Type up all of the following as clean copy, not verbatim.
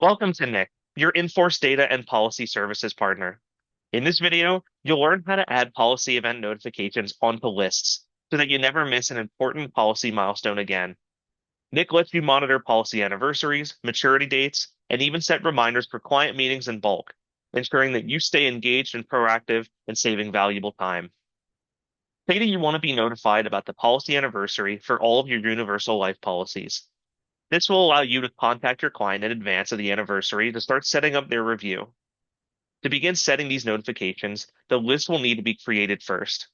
Welcome to NIC, your in-force data and policy services partner. In this video, you'll learn how to add policy event notifications onto lists so that you never miss an important policy milestone again. NIC lets you monitor policy anniversaries, maturity dates, and even set reminders for client meetings in bulk, ensuring that you stay engaged and proactive and saving valuable time. Say that you want to be notified about the policy anniversary for all of your universal life policies. This will allow you to contact your client in advance of the anniversary to start setting up their review. To begin setting these notifications, the list will need to be created first.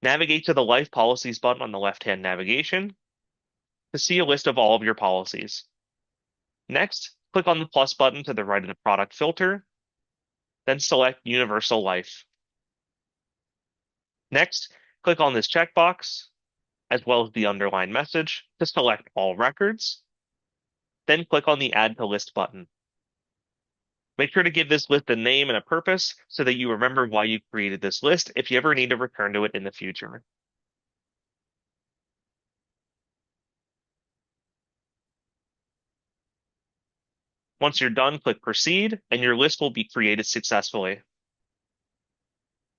Navigate to the Life Policies button on the left-hand navigation to see a list of all of your policies. Next, click on the plus button to the right of the product filter, then select Universal Life. Next, click on this checkbox, as well as the underlined message, to select all records. Then click on the Add to List button. Make sure to give this list a name and a purpose so that you remember why you created this list if you ever need to return to it in the future. Once you're done, click Proceed, and your list will be created successfully.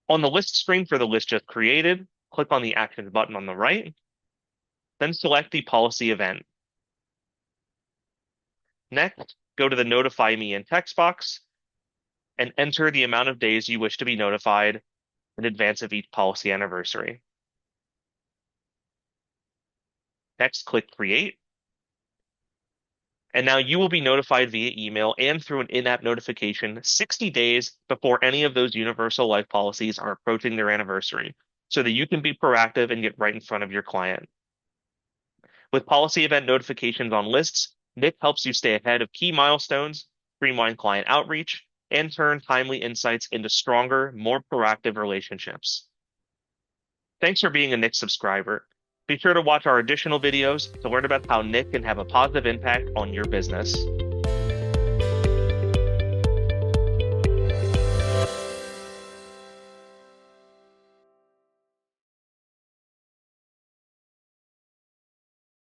On the list screen for the list just created, click on the Actions button on the right, then select the policy event. Next, go to the Notify Me in text box and enter the amount of days you wish to be notified in advance of each policy anniversary. Next, click Create. And now you will be notified via email and through an in-app notification 60 days before any of those universal life policies are approaching their anniversary, so that you can be proactive and get right in front of your client. With policy event notifications on lists, NIC helps you stay ahead of key milestones, streamline client outreach, and turn timely insights into stronger, more proactive relationships. Thanks for being a NIC subscriber. Be sure to watch our additional videos to learn about how NIC can have a positive impact on your business.